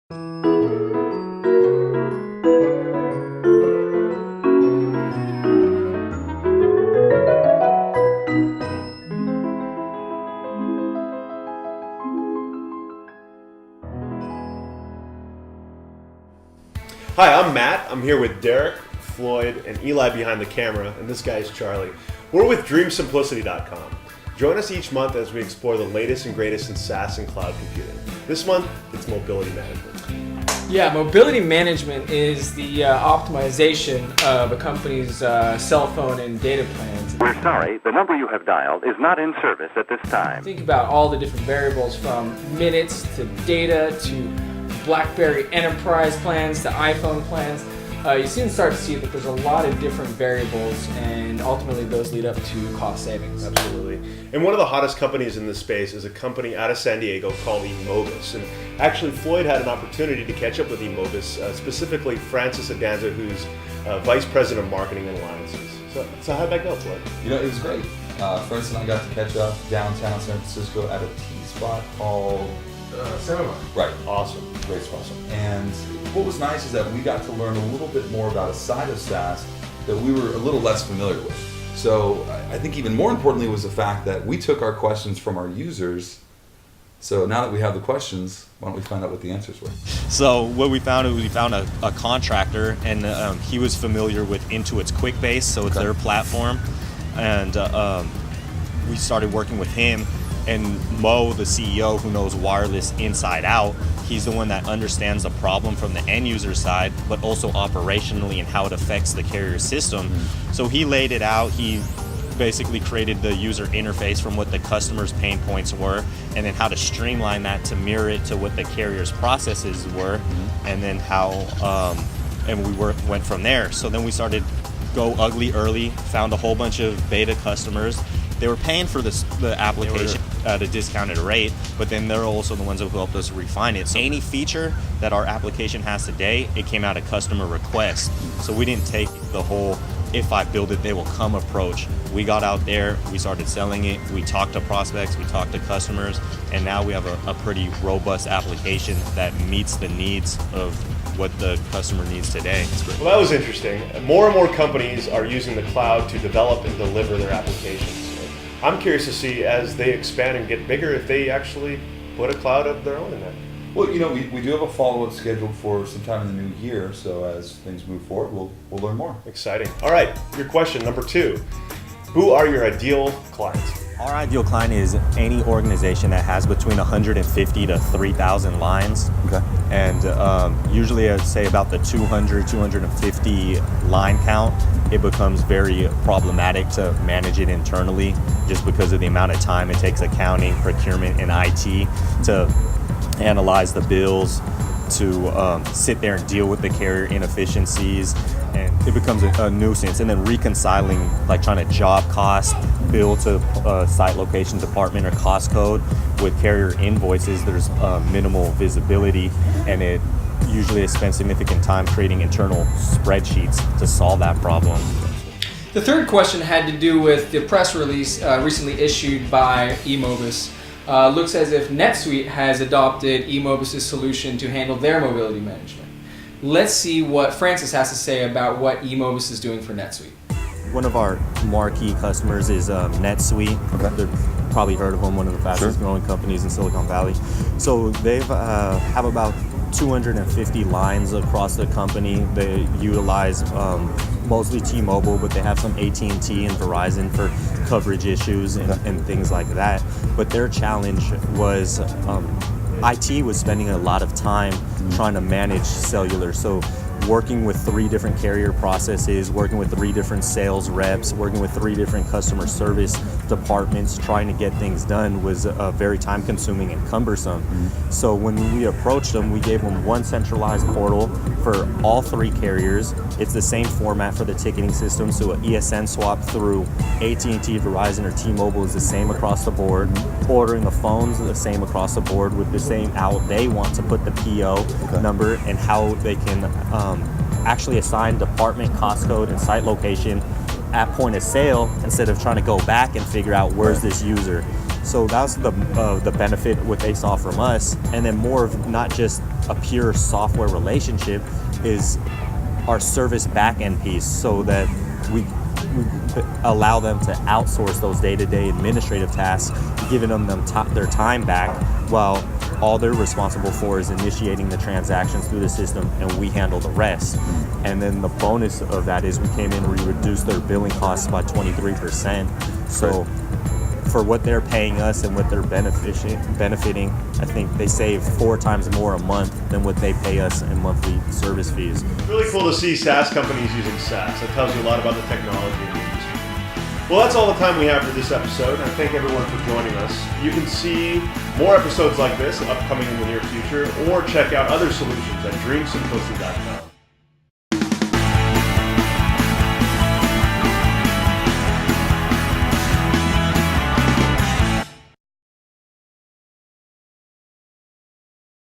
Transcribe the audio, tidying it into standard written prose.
Hi, I'm Matt. I'm here with Derek, Floyd, and Eli behind the camera, and this guy is Charlie. We're with DreamSimplicity.com. Join us each month as we explore the latest and greatest in SaaS and cloud computing. This month, it's mobility management. Yeah, mobility management is the optimization of a company's cell phone and data plans. We're sorry, the number you have dialed is not in service at this time. Think about all the different variables from minutes to data to BlackBerry enterprise plans to iPhone plans. You soon start to see that there's a lot of different variables, and ultimately those lead up to cost savings. Absolutely. And one of the hottest companies in this space is a company out of San Diego called eMOBUS. And actually, Floyd had an opportunity to catch up with eMOBUS, specifically Francis Adanza, who's Vice President of Marketing and Alliances. So how'd that go, Floyd? You know, it was great. Francis and I got to catch up downtown San Francisco at a tea spot called Cinema. Right. Awesome. Great spot. And what was nice is that we got to learn a little bit more about a side of SaaS that we were a little less familiar with. So I think even more importantly was the fact that we took our questions from our users. So now that we have the questions, why don't we find out what the answers were? So what we found is we found a contractor, and he was familiar with Intuit's QuickBase, so it's their platform. And we started working with him. And Mo, the CEO, who knows wireless inside out, he's the one that understands the problem from the end user side, but also operationally and how it affects the carrier system. So he laid it out. He basically created the user interface from what the customer's pain points were, and then how to streamline that to mirror it to what the carrier's processes were, and then how, and we went from there. So then we started go ugly early, found a whole bunch of beta customers. They were paying for the application at a discounted rate, but then they're also the ones who helped us refine it. So any feature that our application has today, it came out of customer request. So we didn't take the whole, if I build it, they will come approach. We got out there, we started selling it, we talked to prospects, we talked to customers, and now we have a pretty robust application that meets the needs of what the customer needs today. Well, that was interesting. More and more companies are using the cloud to develop and deliver their applications. I'm curious to see, as they expand and get bigger, if they actually put a cloud of their own in there. Well, you know, we do have a follow-up scheduled for sometime in the new year, so as things move forward, we'll learn more. Exciting. All right, your question, number 2. Who are your ideal clients? Our ideal client is any organization that has between 150 to 3,000 lines. Okay. And usually I'd say about the 200, 250 line count, it becomes very problematic to manage it internally just because of the amount of time it takes accounting, procurement, and IT to analyze the bills, to sit there and deal with the carrier inefficiencies, and it becomes a nuisance. And then reconciling, like trying to job cost, bill to site location department or cost code with carrier invoices, there's minimal visibility, and it usually spends significant time creating internal spreadsheets to solve that problem. The third question had to do with the press release recently issued by eMOBUS. Looks as if NetSuite has adopted eMOBUS' solution to handle their mobility management. Let's see what Francis has to say about what eMOBUS is doing for NetSuite. One of our marquee customers is NetSuite. Okay. They've probably heard of them, one of the fastest growing companies in Silicon Valley. So they have about 250 lines across the company. They utilize mostly T-Mobile, but they have some AT&T and Verizon for coverage issues and things like that. But their challenge was IT was spending a lot of time trying to manage cellular. So working with 3 different carrier processes, working with 3 different sales reps, working with 3 different customer service departments, trying to get things done was very time consuming and cumbersome. So when we approached them, we gave them one centralized portal for all 3 carriers. It's the same format for the ticketing system, so an ESN swap through AT&T, Verizon, or T-Mobile is the same across the board. Ordering the phones is the same across the board with the same how they want to put the PO number and how they can actually assign department, cost code, and site location at point of sale instead of trying to go back and figure out where's this user. So that's the benefit with ASOS from us. And then more of not just a pure software relationship is our service backend piece, so that we allow them to outsource those day-to-day administrative tasks, giving them their time back, while all they're responsible for is initiating the transactions through the system, and we handle the rest. And then the bonus of that is we came in and we reduced their billing costs by 23%. So for what they're paying us and what they're benefiting, I think they save 4 times more a month than what they pay us in monthly service fees. Really cool to see SaaS companies using SaaS. That tells you a lot about the technology in the industry. Well, that's all the time we have for this episode. I thank everyone for joining us. You can see more episodes like this upcoming in the near future, or check out other solutions at DreamSimplicity.com.